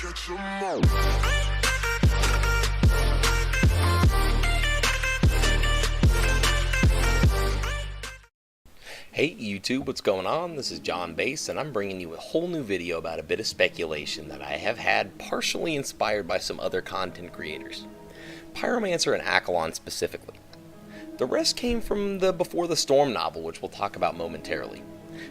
Hey YouTube, what's going on? This is John Bass, and I'm bringing you a whole new video about a bit of speculation that I have had partially inspired by some other content creators. Pyromancer and Accolon specifically. The rest came from the Before the Storm novel, which we'll talk about momentarily.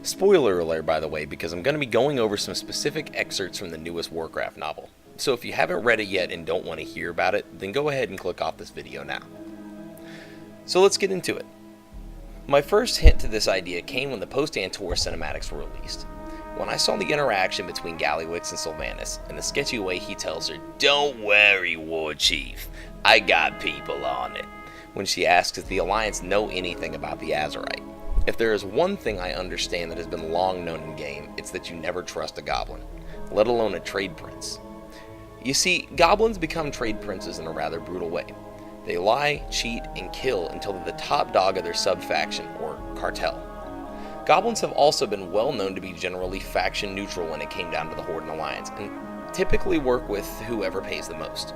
Spoiler alert, by the way, because I'm going to be going over some specific excerpts from the newest Warcraft novel. So if you haven't read it yet and don't want to hear about it, then go ahead and click off this video now. So let's get into it. My first hint to this idea came when the post-Antor cinematics were released. When I saw the interaction between Gallywix and Sylvanas, and the sketchy way he tells her, "Don't worry, War Chief, I got people on it," when she asks if the Alliance know anything about the Azerite. If there is one thing I understand that has been long known in game, it's that you never trust a goblin, let alone a trade prince. You see, goblins become trade princes in a rather brutal way. They lie, cheat, and kill until they're the top dog of their sub-faction, or cartel. Goblins have also been well known to be generally faction neutral when it came down to the Horde and Alliance, and typically work with whoever pays the most.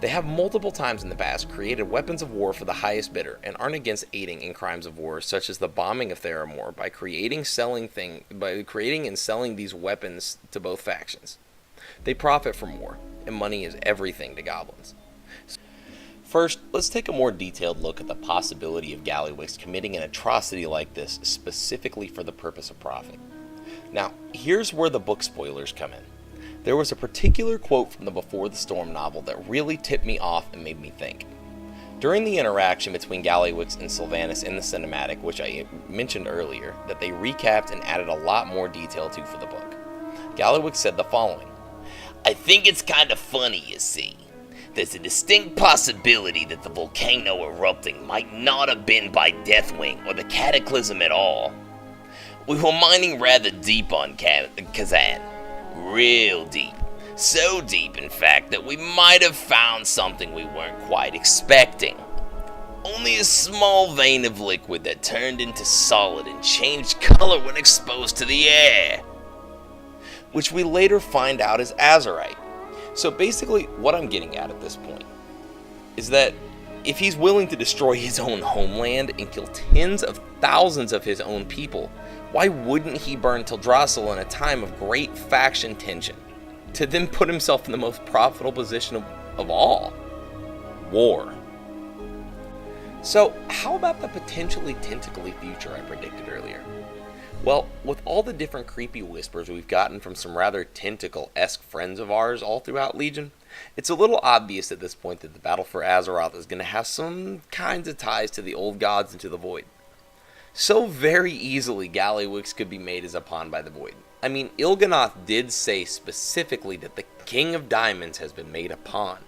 They have multiple times in the past created weapons of war for the highest bidder, and aren't against aiding in crimes of war such as the bombing of Theramore by creating and selling these weapons to both factions. They profit from war, and money is everything to goblins. First, let's take a more detailed look at the possibility of Gallywix committing an atrocity like this specifically for the purpose of profit. Now, here's where the book spoilers come in. There was a particular quote from the Before the Storm novel that really tipped me off and made me think. During the interaction between Gallywix and Sylvanas in the cinematic, which I mentioned earlier, that they recapped and added a lot more detail to for the book. Gallywix said the following: "I think it's kind of funny, you see. There's a distinct possibility that the volcano erupting might not have been by Deathwing or the Cataclysm at all. We were mining rather deep on Kazan. Real deep. So deep, in fact, that we might have found something we weren't quite expecting. Only a small vein of liquid that turned into solid and changed color when exposed to the air, which we later find out is Azerite." So basically, what I'm getting at this point is that if he's willing to destroy his own homeland and kill tens of thousands of his own people, why wouldn't he burn Teldrassil in a time of great faction tension, to then put himself in the most profitable position of all? War. So how about the potentially tentacly future I predicted earlier? Well, with all the different creepy whispers we've gotten from some rather tentacle-esque friends of ours all throughout Legion, it's a little obvious at this point that the battle for Azeroth is going to have some kinds of ties to the old gods and to the Void. So very easily Gallywix could be made as a pawn by the Void. I mean, Il'gynoth did say specifically that the King of Diamonds has been made a pawn.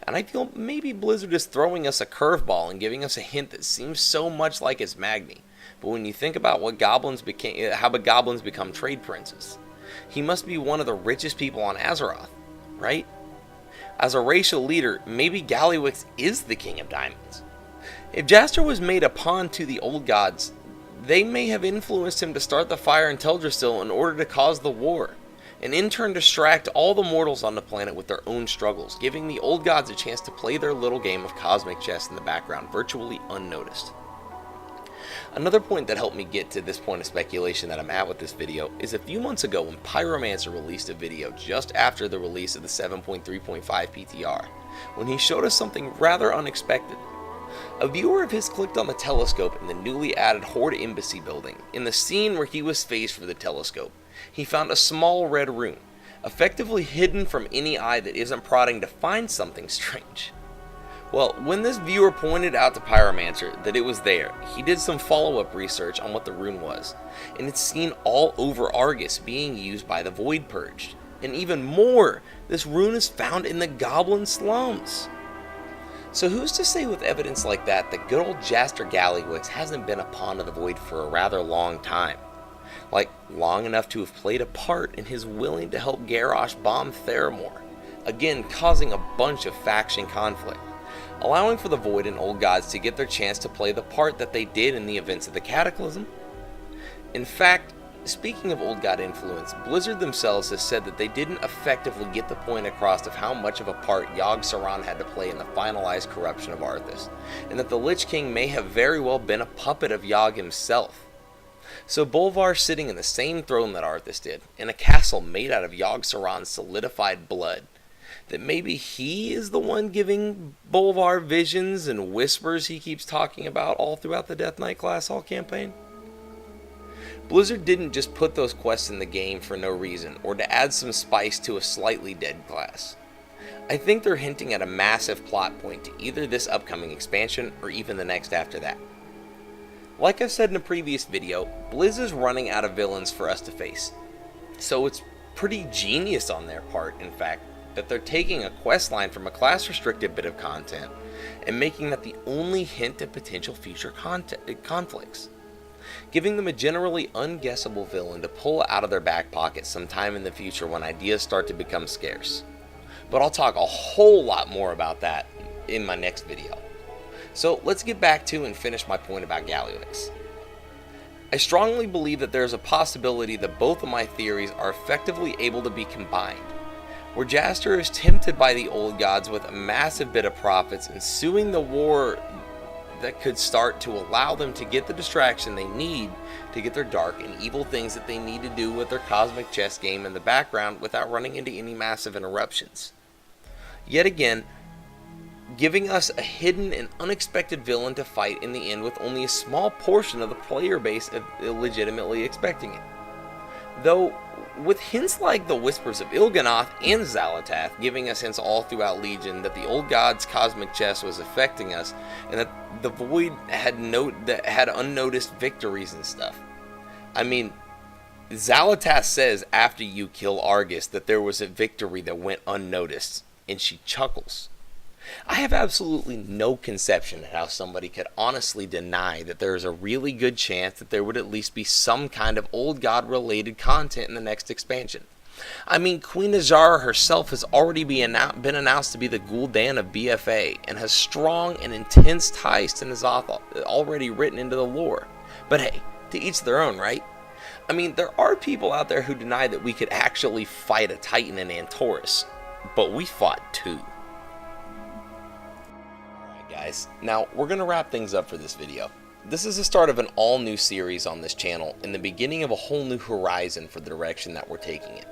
And I feel maybe Blizzard is throwing us a curveball and giving us a hint that seems so much like its Magni. But when you think about how the goblins become trade princes, he must be one of the richest people on Azeroth, right? As a racial leader, maybe Gallywix is the King of Diamonds. If Jaster was made a pawn to the old gods, they may have influenced him to start the fire in Teldrassil in order to cause the war, and in turn distract all the mortals on the planet with their own struggles, giving the old gods a chance to play their little game of cosmic chess in the background virtually unnoticed. Another point that helped me get to this point of speculation that I'm at with this video is a few months ago when Pyromancer released a video just after the release of the 7.3.5 PTR, when he showed us something rather unexpected. A viewer of his clicked on the telescope in the newly added Horde Embassy building. In the scene where he was phased for the telescope, he found a small red rune, effectively hidden from any eye that isn't prodding to find something strange. Well, when this viewer pointed out to Pyromancer that it was there, he did some follow-up research on what the rune was, and it's seen all over Argus being used by the Void Purged. And even more, this rune is found in the Goblin slums. So who's to say with evidence like that good old Jaster Gallywix hasn't been a pawn of the Void for a rather long time? Like, long enough to have played a part in his willing to help Garrosh bomb Theramore, again causing a bunch of faction conflict, allowing for the Void and Old Gods to get their chance to play the part that they did in the events of the Cataclysm. In fact, Speaking of Old God influence, Blizzard themselves has said that they didn't effectively get the point across of how much of a part Yogg-Saron had to play in the finalized corruption of Arthas, and that the Lich King may have very well been a puppet of Yogg himself. So Bolvar sitting in the same throne that Arthas did, in a castle made out of Yogg-Saron's solidified blood, that maybe he is the one giving Bolvar visions and whispers he keeps talking about all throughout the Death Knight Glass Hall campaign? Blizzard didn't just put those quests in the game for no reason, or to add some spice to a slightly dead class. I think they're hinting at a massive plot point to either this upcoming expansion, or even the next after that. Like I said in a previous video, Blizz is running out of villains for us to face. So it's pretty genius on their part, in fact, that they're taking a questline from a class-restricted bit of content, and making that the only hint at potential future conflicts. Giving them a generally unguessable villain to pull out of their back pocket sometime in the future when ideas start to become scarce. But I'll talk a whole lot more about that in my next video. So let's get back to and finish my point about Gallywix. I strongly believe that there is a possibility that both of my theories are effectively able to be combined, where Jaster is tempted by the old gods with a massive bit of profits, ensuing the war that could start to allow them to get the distraction they need to get their dark and evil things that they need to do with their cosmic chess game in the background without running into any massive interruptions. Yet again, giving us a hidden and unexpected villain to fight in the end with only a small portion of the player base legitimately expecting it. Though, with hints like the whispers of Il'gynoth and Xal'atath giving us hints all throughout Legion that the old god's cosmic chess was affecting us, and that the Void had unnoticed victories and stuff. I mean, Xal'atath says after you kill Argus that there was a victory that went unnoticed, and she chuckles. I have absolutely no conception of how somebody could honestly deny that there is a really good chance that there would at least be some kind of old god related content in the next expansion. I mean, Queen Azara herself has already been announced to be the Gul'dan of BFA, and has strong and intense ties to N'Zoth already written into the lore. But hey, to each their own, right? I mean, there are people out there who deny that we could actually fight a Titan in Antorus, but we fought two. Guys, now we're going to wrap things up for this video. This is the start of an all new series on this channel and the beginning of a whole new horizon for the direction that we're taking it.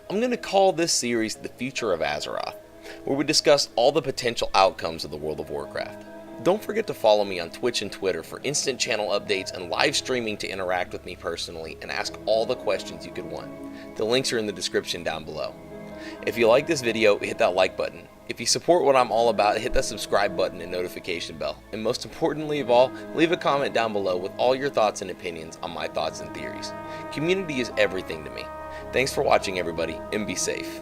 I'm going to call this series The Future of Azeroth, where we discuss all the potential outcomes of the World of Warcraft. Don't forget to follow me on Twitch and Twitter for instant channel updates and live streaming to interact with me personally and ask all the questions you could want. The links are in the description down below. If you like this video, hit that like button. If you support what I'm all about, hit that subscribe button and notification bell. And most importantly of all, leave a comment down below with all your thoughts and opinions on my thoughts and theories. Community is everything to me. Thanks for watching, everybody, and be safe.